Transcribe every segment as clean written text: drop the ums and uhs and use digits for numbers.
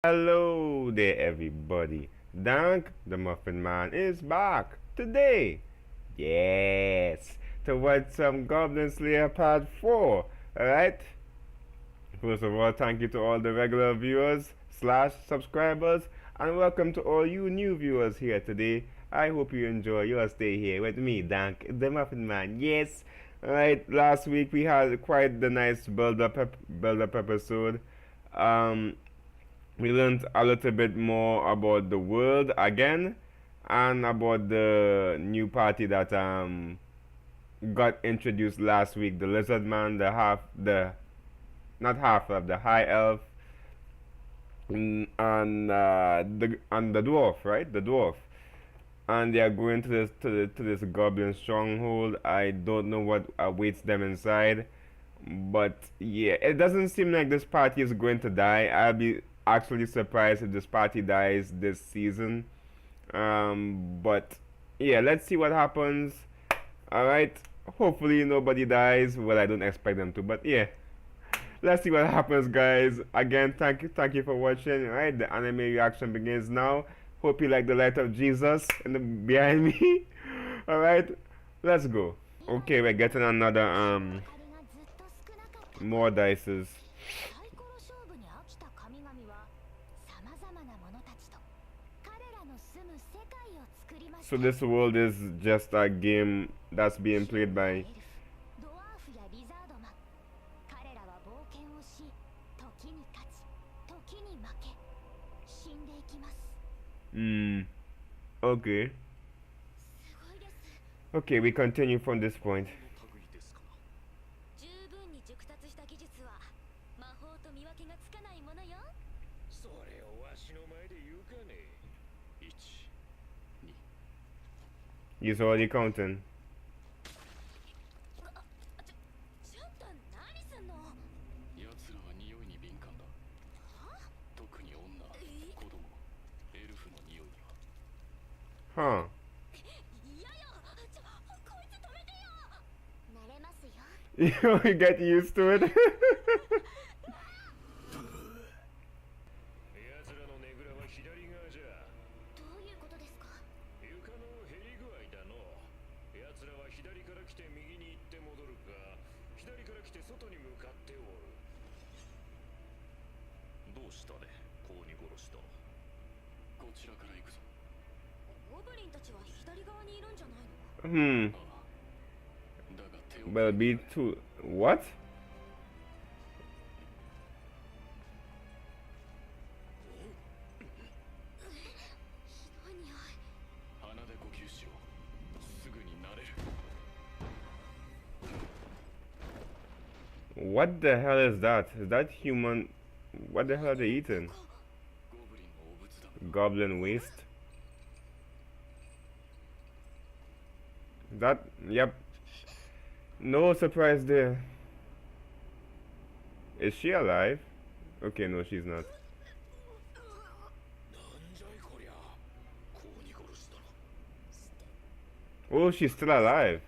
Hello there, everybody. Dank the Muffin Man is back today. Yes, to watch some Goblin Slayer Part 4. Alright? First of all, thank you to all the regular viewers slash subscribers, and welcome to all you new viewers here today. I hope you enjoy your stay here with me, Dank the Muffin Man. Yes. Alright, last week we had quite the nice build up episode. Um, we learned a little bit more about the world again and about the new party that got introduced last week, the lizard man, the half the not half of the high elf, and the dwarf, right, the dwarf. And they are going to this goblin stronghold. I don't know what awaits them inside, but yeah, it doesn't seem like this party is going to die. I'll be actually surprised if this party dies this season. But yeah, let's see what happens. All right. Hopefully nobody dies. Well, I don't expect them to, but yeah, let's see what happens, guys. Again, thank you for watching. All right, the anime reaction begins now. Hope you like the light of Jesus behind me. All right, let's go. Okay, we're getting another more dices. So this world is just a game that's being played by okay. Okay, we continue from this point. He's already counting. Huh. You get used to it. Hmm. Well, be too. What? What the hell is that? Is that human? What the hell are they eating? Goblin waste? That, yep. No surprise there. Is she alive? Okay, no, she's not. Oh, she's still alive.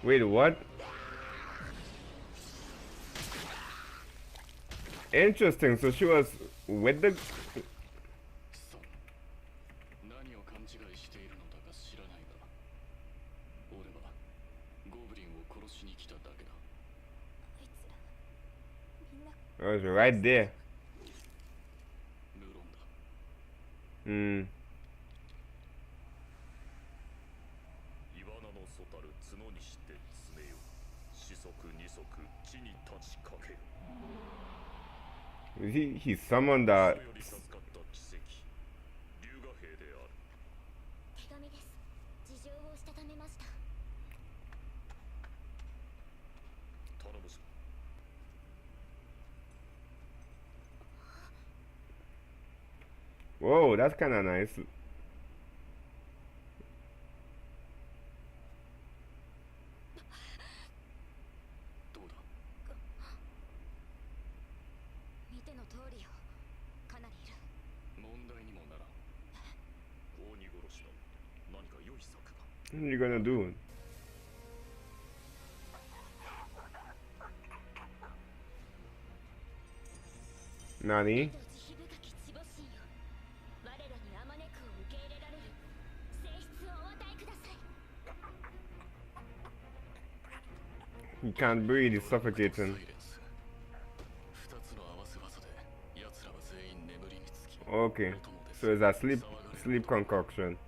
Wait, what? Interesting, so she was with the... I was right there. Hmm. He summoned that. Whoa, that's kind of nice. What are you gonna do? Nani? He can't breathe, he's suffocating. Okay, so it's a sleep concoction.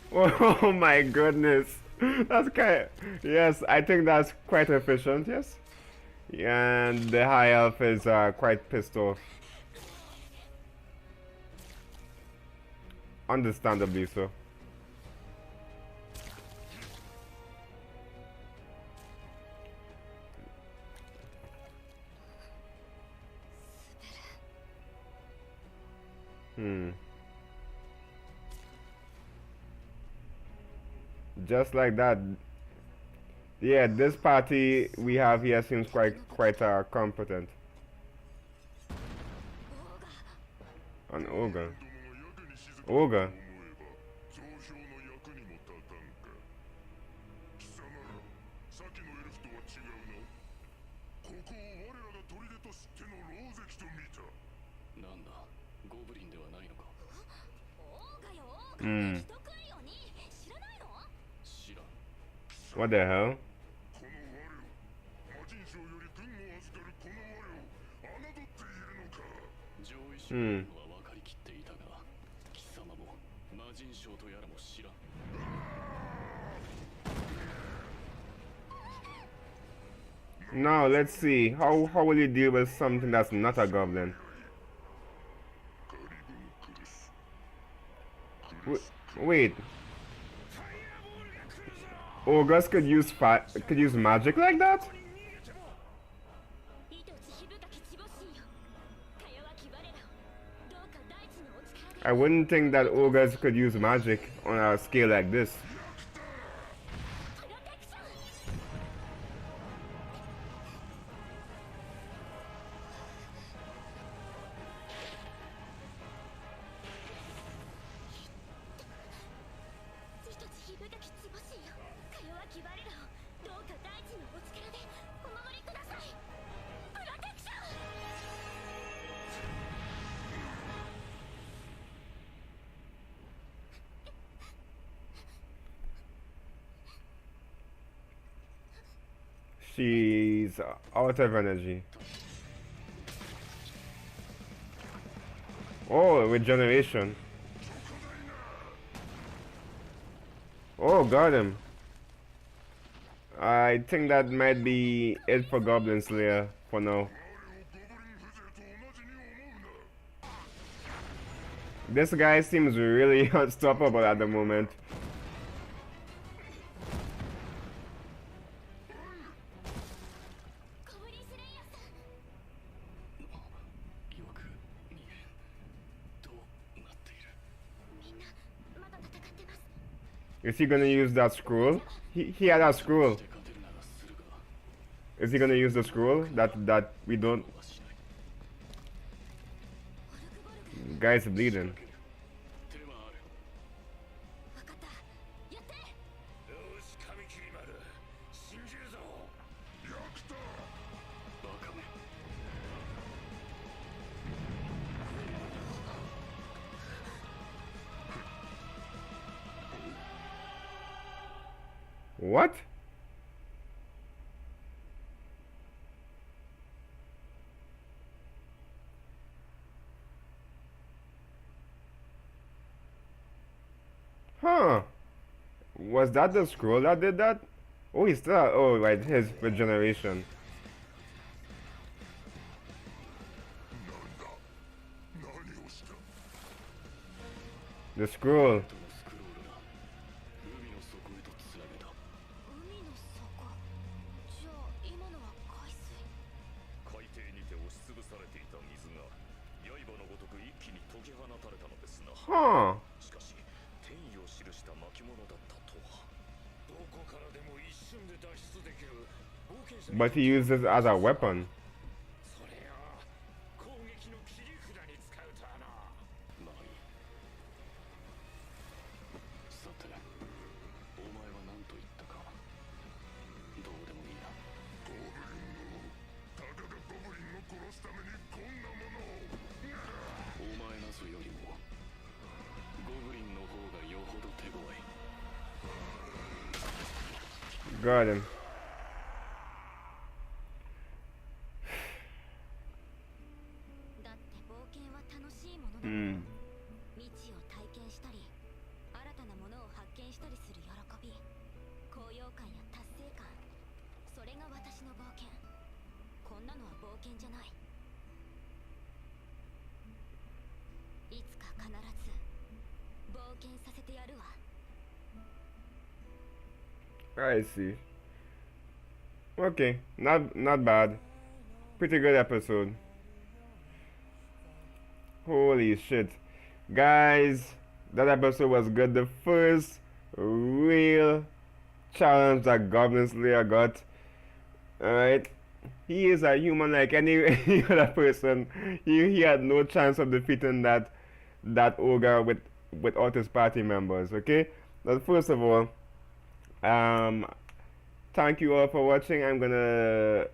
Oh my goodness. That's kind yes, I think that's quite efficient, yes. And the high elf is quite pissed off. Understandably so. Just like that. Yeah, this party we have here seems quite competent. An ogre. Ogre. What the hell? Now let's see. How will you deal with something that's not a goblin? Wait. Ogres could use magic like that? I wouldn't think that ogres could use magic on a scale like this. She's out of energy. Oh, regeneration. Oh, got him. I think that might be it for Goblin Slayer for now. This guy seems really unstoppable at the moment. Is he gonna use that scroll? He had a scroll. Is he gonna use the scroll? That we don't. Guy's bleeding. What? Huh. Was that the scroll that did that? Oh, he's still. Oh, right, his regeneration. The scroll. Huh. But he uses it as a weapon. Got him. Hmm. 未知を体験したり、新たなものを発見したりする喜び、高揚感や達成感、それが私の冒険。こんなのは冒険じゃない。いつか必ず冒険させてやるわ。I see. Okay, not bad. Pretty good episode. Holy shit. Guys, that episode was good. The first real challenge that Goblin Slayer got. Alright. He is a human like any, any other person. He had no chance of defeating that ogre with his party members, okay? But first of all, um thank you all for watching. I'm gonna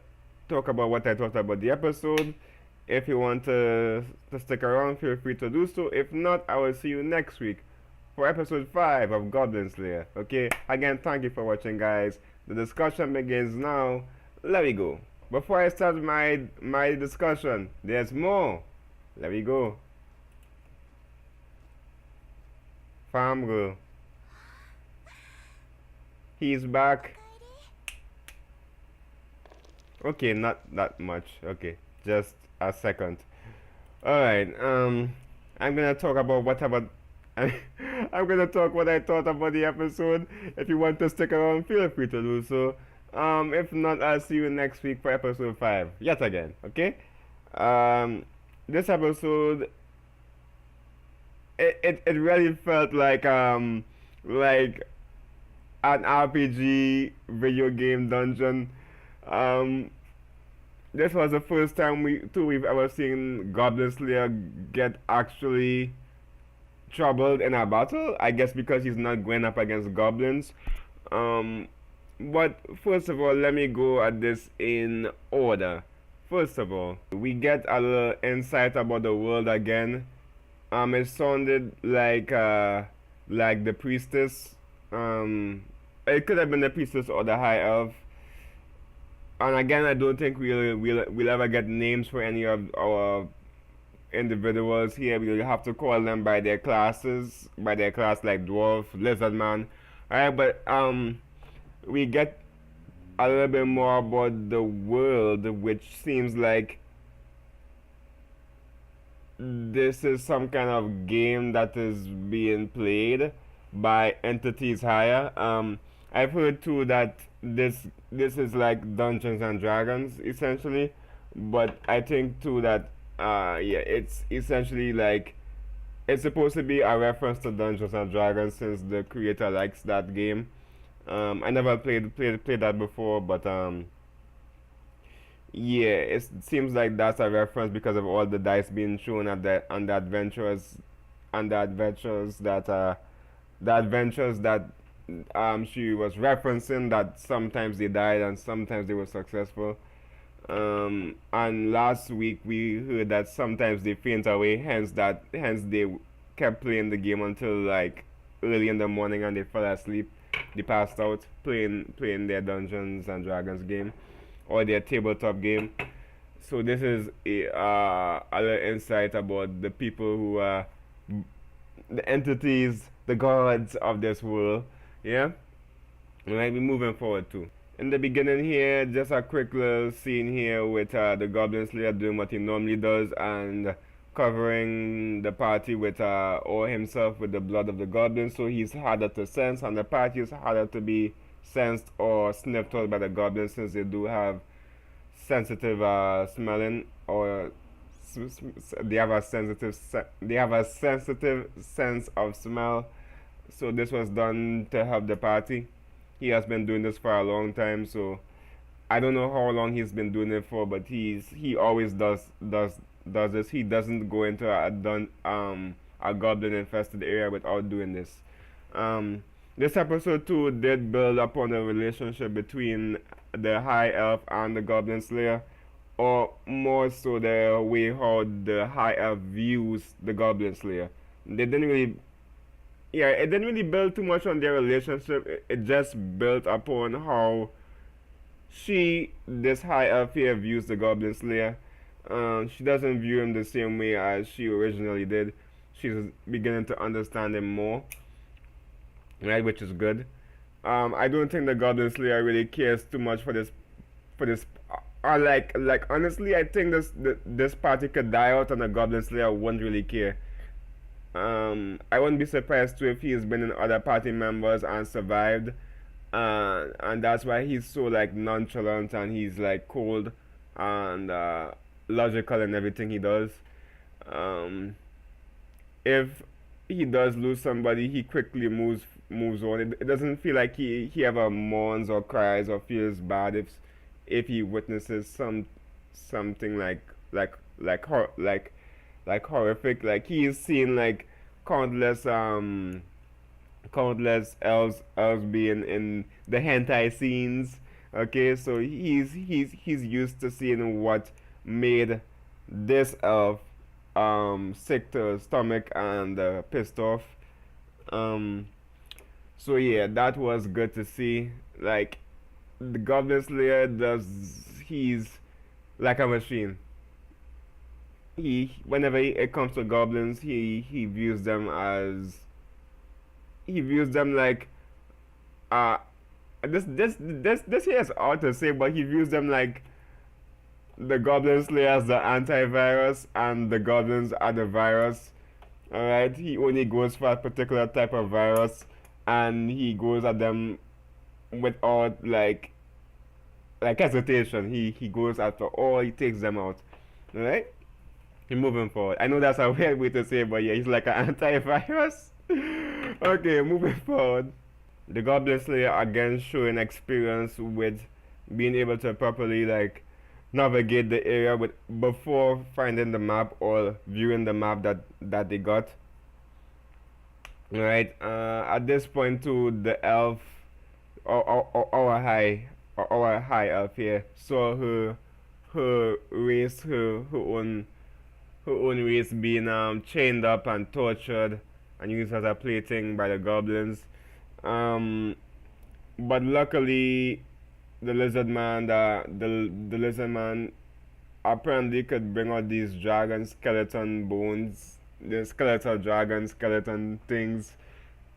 talk about what I thought about the episode. If you want to stick around, feel free to do so. If not, I will see you next week for episode 5 of Goblin Slayer. Okay? Again, thank you for watching, guys. The discussion begins now. Let me go. Before I start my discussion, there's more. Let me go. Farm girl. He's back. Okay, not that much. Okay, just a second. Alright, I'm gonna talk about what about I'm gonna talk what I thought about the episode. If you want to stick around, feel free to do so. If not, I'll see you next week for episode 5. Yet again, okay? This episode it really felt like an RPG video game dungeon. Um, this was the first time we've ever seen Goblin Slayer get actually troubled in a battle. I guess because he's not going up against goblins. But first of all, let me go at this in order. First of all, we get a little insight about the world again. It sounded like the priestess. It could have been the priestess or the high elf. And again, I don't think we'll ever get names for any of our individuals here. We'll have to call them by their classes, by their class like dwarf, lizard man. Alright, but we get a little bit more about the world, which seems like this is some kind of game that is being played by entities higher. I've heard too that this is like Dungeons and Dragons essentially, but I think too that yeah, it's essentially like it's supposed to be a reference to Dungeons and Dragons since the creator likes that game. I never played that before, but yeah, it seems like that's a reference because of all the dice being shown at the adventures and the adventures that she was referencing, that sometimes they died and sometimes they were successful. And last week we heard that sometimes they faint away, hence they kept playing the game until like early in the morning and they fell asleep. They passed out playing their Dungeons and Dragons game or their tabletop game. So this is a little insight about the people who are the entities, the gods of this world. Yeah, we might be moving forward too. In the beginning here, just a quick little scene here with the Goblin Slayer doing what he normally does and covering the party with or himself with the blood of the goblins, so he's harder to sense, and the party is harder to be sensed or sniffed out by the goblins since they do have sensitive smelling, or they have a sensitive sense of smell. So this was done to help the party. He has been doing this for a long time, so I don't know how long he's been doing it for, but he always does this. He doesn't go into a goblin infested area without doing this. Um, this episode too did build upon the relationship between the High Elf and the Goblin Slayer, or more so the way how the High Elf views the Goblin Slayer. They didn't really, yeah, it didn't really build too much on their relationship. It just built upon how this High Elf here, views the Goblin Slayer. She doesn't view him the same way as she originally did. She's beginning to understand him more, right, which is good. I don't think the Goblin Slayer really cares too much for this. Like honestly, I think this party could die out and the Goblin Slayer won't really care. I wouldn't be surprised too if he's been in other party members and survived, and that's why he's so like nonchalant and he's like cold and logical in everything he does. Um, if he does lose somebody, he quickly moves on. It doesn't feel like he ever mourns or cries or feels bad if he witnesses something like horrific. Like he's seen like countless countless elves being in the hentai scenes. Okay, so he's used to seeing what made this elf sick to his stomach and pissed off. Um, so yeah, that was good to see. Like the Goblin Slayer does, he's like a machine. He whenever it comes to goblins, he views them as he views them like uh this here is hard to say, but he views them like the Goblin Slayer as the antivirus and the goblins are the virus. Alright, he only goes for a particular type of virus and he goes at them without like hesitation. He goes after all, he takes them out. Alright? He moving forward. I know that's a weird way to say it, but yeah, he's like an antivirus. Okay, moving forward. The Goblin Slayer again showing experience with being able to properly like navigate the area with before finding the map or viewing the map that they got. Right. At this point too, the elf our high elf here saw her race her own race being chained up and tortured and used as a plaything by the goblins. Um, but luckily, the lizard man apparently could bring out these dragon skeleton bones, the skeletal dragon skeleton things.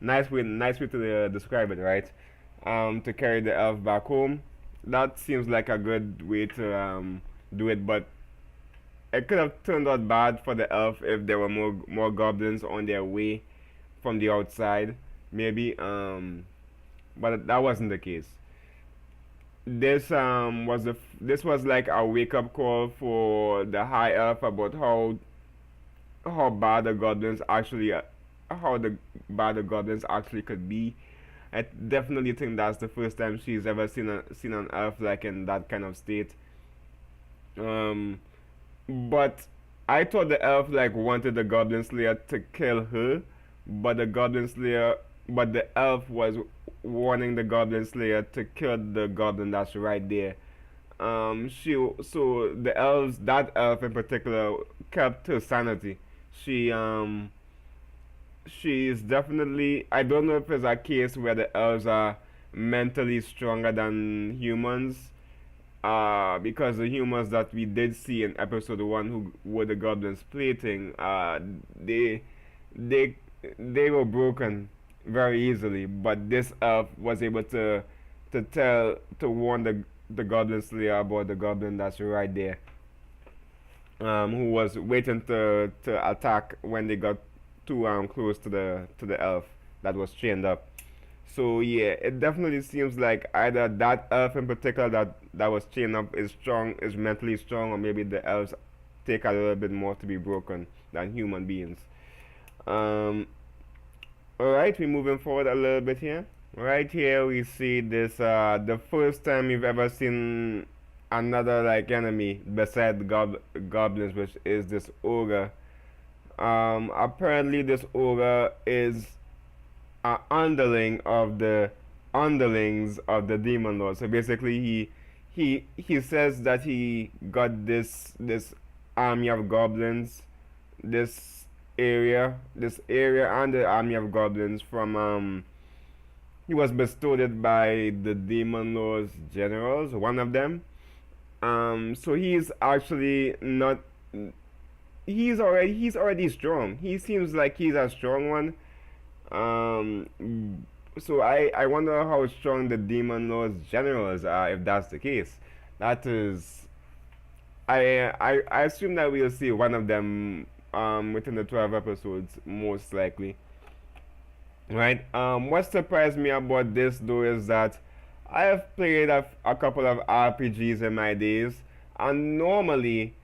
Nice way to describe it, right? To carry the elf back home. That seems like a good way to do it, but it could have turned out bad for the elf if there were more goblins on their way from the outside, maybe. But that wasn't the case. This was like a wake up call for the high elf about how bad the goblins actually how the bad the goblins actually could be. I definitely think that's the first time she's ever seen an elf like in that kind of state. Um, but I thought the elf like wanted the Goblin Slayer to kill her, but the elf was warning the Goblin Slayer to kill the goblin that's right there. So the elves, that elf in particular, kept her sanity. She she is definitely, I don't know if it's a case where the elves are mentally stronger than humans, because the humans that we did see in episode one who were the goblins plating, they they were broken very easily, but this elf was able to warn the goblin slayer about the goblin that's right there, who was waiting to attack when they got too close to the elf that was chained up. So yeah, it definitely seems like either that elf in particular that was chained up is strong, is mentally strong, or maybe the elves take a little bit more to be broken than human beings. Um, all right, we're moving forward a little bit here. Right here we see this the first time we've ever seen another like enemy beside goblins, which is this ogre. Apparently this ogre is an underling of the underlings of the demon lord. So basically he says that he got this army of goblins, this area and the army of goblins from he was bestowed it by the demon lord's generals, one of them. So he's actually not. He's already strong. He seems like he's a strong one. So I wonder how strong the demon lord's generals are if that's the case. That is, I assume that we'll see one of them within the 12 episodes most likely. Right. What surprised me about this though is that I have played a couple of RPGs in my days, and normally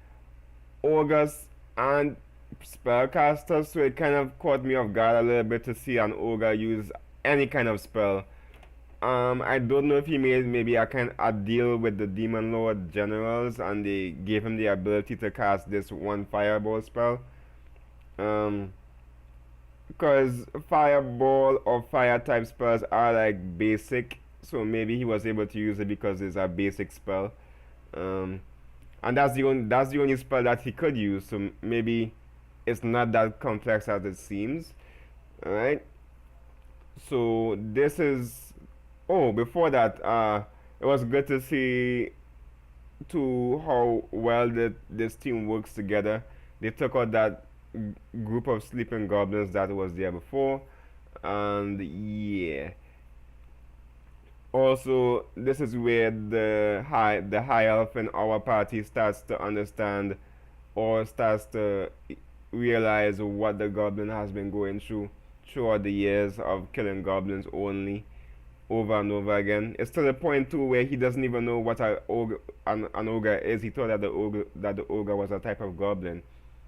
ogres and spellcasters, so it kind of caught me off guard a little bit to see an ogre use any kind of spell. I don't know if he made maybe a deal with the Demon Lord generals, and they gave him the ability to cast this one fireball spell. Um, because fireball or fire type spells are like basic, so maybe he was able to use it because it's a basic spell. Um, and that's the only spell that he could use. So maybe it's not that complex as it seems. All right. So this is. Oh, before that, it was good to see to how well this team works together. They took out that group of sleeping goblins that was there before, and yeah. Also, this is where the high elf in our party starts to understand or starts to realize what the goblin has been going through throughout the years of killing goblins only over and over again. It's to the point too where he doesn't even know what an ogre is. He thought that the ogre was a type of goblin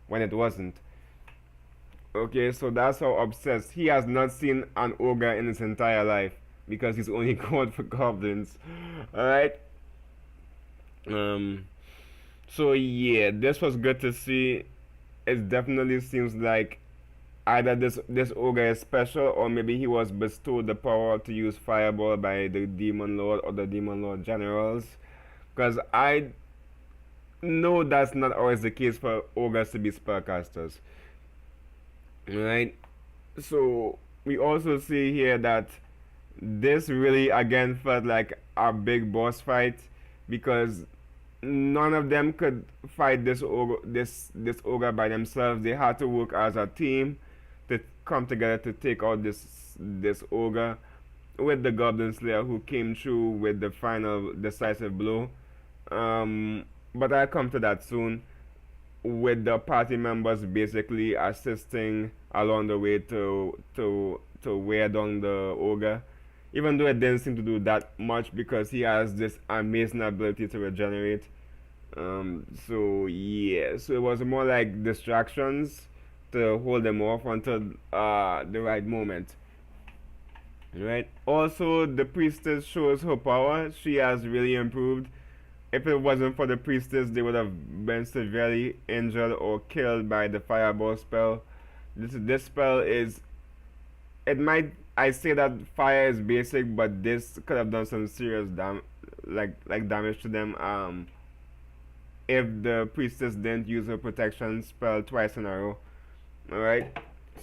when it wasn't. Okay, so that's how obsessed he has not seen an ogre in his entire life because he's only gone for goblins. All right. Um. So yeah, this was good to see. It definitely seems like either this ogre is special, or maybe he was bestowed the power to use fireball by the demon lord or the demon lord generals. Because I know that's not always the case for ogres to be spellcasters, right? So we also see here that this really again felt like a big boss fight because none of them could fight this ogre by themselves. They had to work as a team to come together to take out this ogre with the Goblin Slayer who came through with the final decisive blow. But I'll come to that soon. With the party members basically assisting along the way to wear down the ogre. Even though it didn't seem to do that much because he has this amazing ability to regenerate. So yeah, so it was more like distractions to hold them off until the right moment. Right. Also, the priestess shows her power. She has really improved. If it wasn't for the priestess, they would have been severely injured or killed by the fireball spell. This spell is. It might. I say that fire is basic, but this could have done some serious damage to them. If the priestess didn't use her protection spell twice in a row. Alright?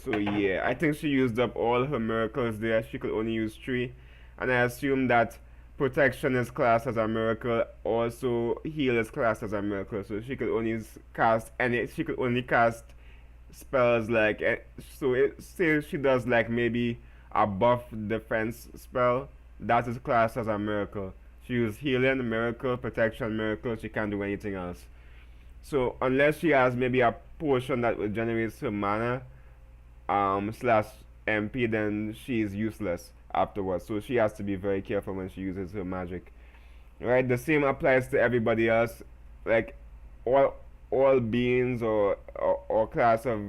So yeah, I think she used up all her miracles there. She could only use 3. And I assume that protection is classed as a miracle. Also, heal is classed as a miracle. So she could only she could only cast spells like, so it says she does like maybe a buff defense spell. That is classed as a miracle. She uses healing, miracle, protection, miracle. She can't do anything else. So unless she has maybe a potion that will generate her mana, slash MP, then she is useless afterwards. So she has to be very careful when she uses her magic. Right? The same applies to everybody else. Like all beings or class of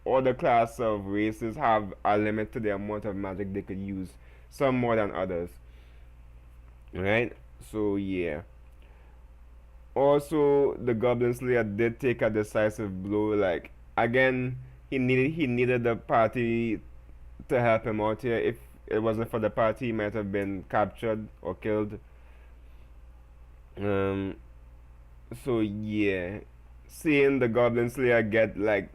other class of races have a limit to the amount of magic they could use, some more than others, right? So yeah. Also, the Goblin Slayer did take a decisive blow. Like again, he needed the party to help him out here. If it wasn't for the party, he might have been captured or killed. Um, so yeah, seeing the Goblin Slayer get like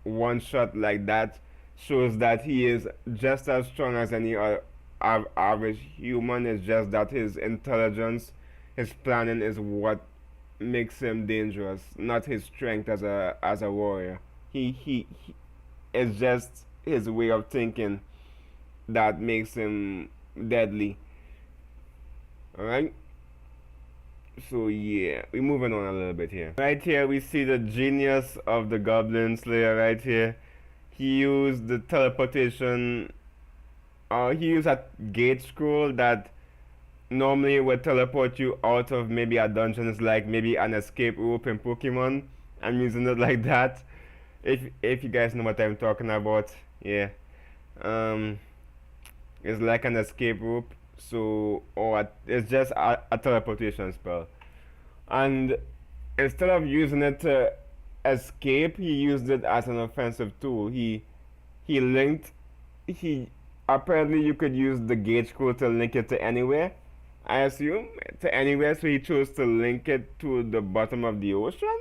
one shot like that shows that he is just as strong as any average human. It's just that his intelligence, his planning is what makes him dangerous, not his strength as a warrior. He it's just his way of thinking that makes him deadly. All right. So yeah, we're moving on a little bit here. Right here, we see the genius of the Goblin Slayer. Right here, he used the teleportation. He used a gate scroll that normally would teleport you out of maybe a dungeon. It's like maybe an escape rope in Pokemon. I'm using it like that. If you guys know what I'm talking about, yeah. Um, it's like an escape rope. So, it's just a teleportation spell. And instead of using it to escape, he used it as an offensive tool. He linked he apparently you could use the gauge code to link it to anywhere. I assume to anywhere, so he chose to link it to the bottom of the ocean,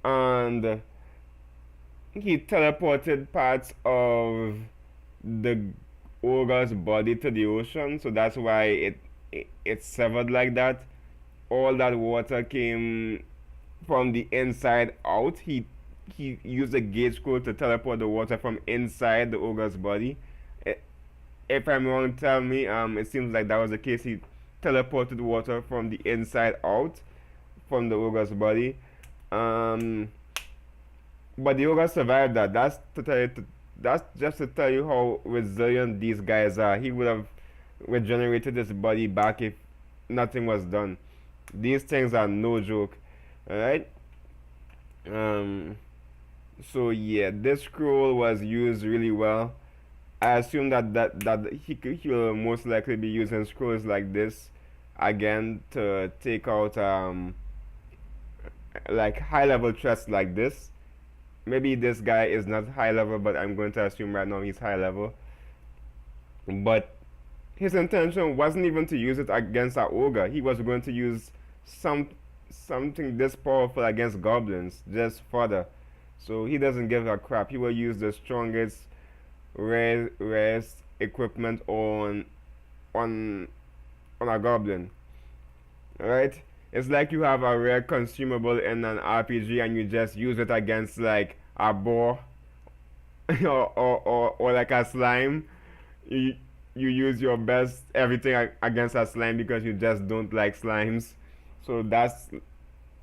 and he teleported parts of the ogre's body to the ocean. So that's why it severed like that. All that water came from the inside out. He used a gauge code to teleport the water from inside the ogre's body. I- If I'm wrong, tell me. It seems like that was the case. He teleported water from the inside out from the ogre's body. Um, but the ogre survived that. That's just to tell you how resilient these guys are. He would have regenerated his body back if nothing was done. These things are no joke. Alright? Um, so yeah, this scroll was used really well. I assume that he will most likely be using scrolls like this again to take out like high level threats like this. Maybe this guy is not high level, but I'm going to assume right now he's high level. But his intention wasn't even to use it against our ogre. He was going to use some something this powerful against goblins, just further. So he doesn't give a crap. He will use the strongest, rarest equipment on on a goblin. Right? It's like you have a rare consumable in an RPG and you just use it against like a boar or like a slime. You you use your best everything against a slime because you just don't like slimes. So that's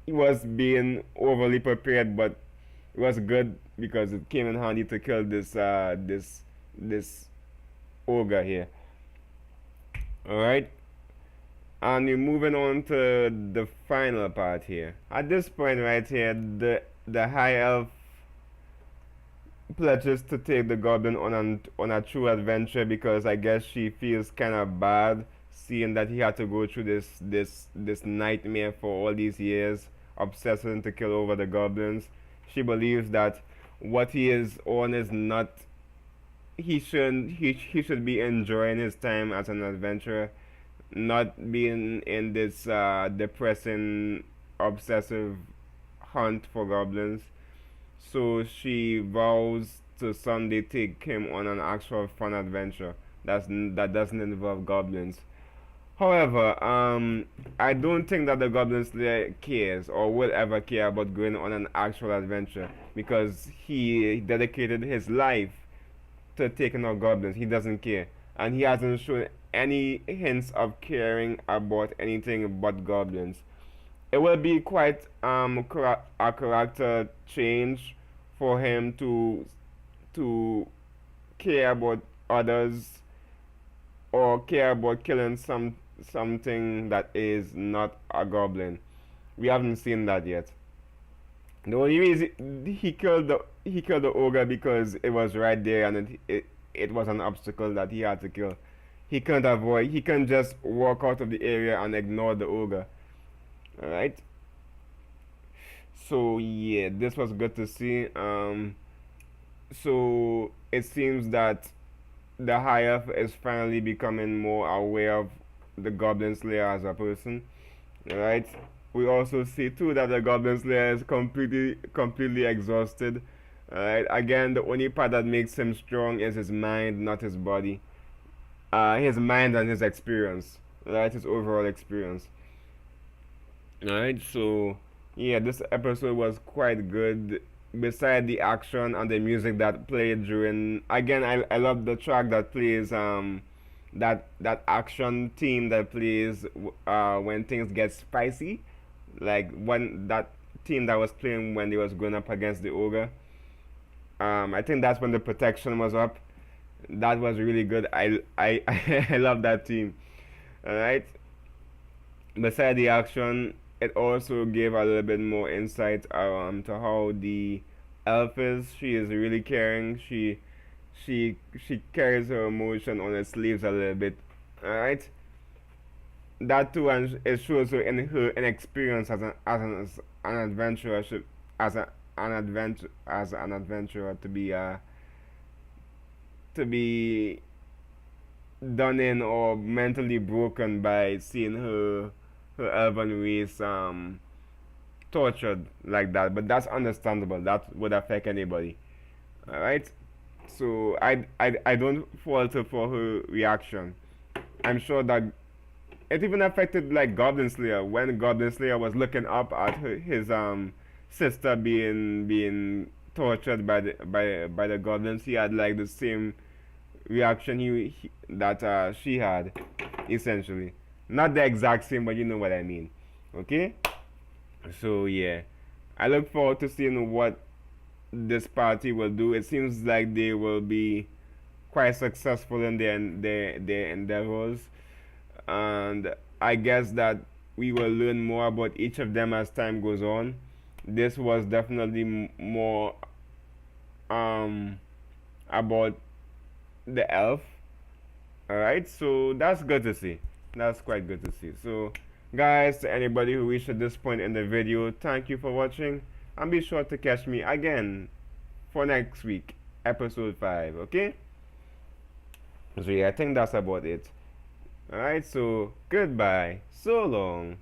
it was being overly prepared, but it was good because it came in handy to kill this ogre here. All right, and we're moving on to the final part here. At this point right here, the high elf pledges to take the goblin on a true adventure because I guess she feels kind of bad seeing that he had to go through this nightmare for all these years, obsessing to kill over the goblins. She believes that what he is on is not he should be enjoying his time as an adventurer, not being in this depressing obsessive hunt for goblins. So she vows to someday take him on an actual fun adventure that doesn't involve goblins. However, I don't think that the Goblin Slayer cares or will ever care about going on an actual adventure because he dedicated his life to taking out goblins. He doesn't care, and he hasn't shown any hints of caring about anything but goblins. It will be quite a character change for him to care about others or care about killing something that is not a goblin. We haven't seen that yet. The only reason he killed the ogre because it was right there and it was an obstacle that he had to kill. He couldn't avoid. He couldn't just walk out of the area and ignore the ogre. All right. So yeah, this was good to see. So it seems that the High Elf is finally becoming more aware of the Goblin Slayer as a person. Right? We also see too that the Goblin Slayer is completely exhausted. Right? Again, the only part that makes him strong is his mind, not his body. His mind and his experience. Right? His overall experience. Right? So yeah, this episode was quite good. Beside the action and the music that played during, again, I love the track that plays that action theme that plays when things get spicy, like when that theme that was playing when they was going up against the ogre. I think that's when the protection was up. That was really good. I I love that theme. All right. Beside the action, it also gave a little bit more insight to how the elf is. She is really caring. She carries her emotion on her sleeves a little bit. All right. That too, and it shows her inexperience an adventurer as an adventurer to be done in or mentally broken by seeing her elven race tortured like that. But that's understandable. That would affect anybody. All right. So I don't fault her for her reaction. I'm sure that it even affected like Goblin Slayer when Goblin Slayer was looking up at his sister being tortured by the goblins. He had like the same reaction that she had, essentially. Not the exact same, but you know what I mean. Okay. So yeah, I look forward to seeing what this party will do. It seems like they will be quite successful in their endeavors, and I guess that we will learn more about each of them as time goes on. This was definitely more about the elf. All right, so that's good to see. That's quite good to see. So, guys, to anybody who reached at this point in the video, thank you for watching, and be sure to catch me again for next week, episode 5. Okay. So yeah, I think that's about it. Alright, so goodbye. So long.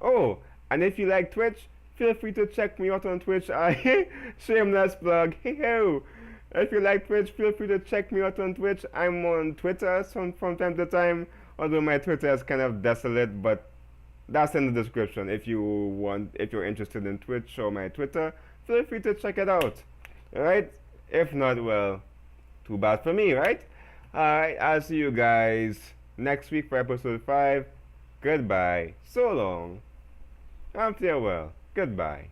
Oh, and if you like Twitch, feel free to check me out on Twitch. I shameless plug. Hey ho. If you like Twitch, feel free to check me out on Twitch. I'm on Twitter from time to time, although my Twitter is kind of desolate, but that's in the description. If you're interested in Twitch or my Twitter, feel free to check it out. Alright? If not, well, too bad for me, right? Alright, I'll see you guys next week for episode 5. Goodbye. So long. And farewell. Goodbye.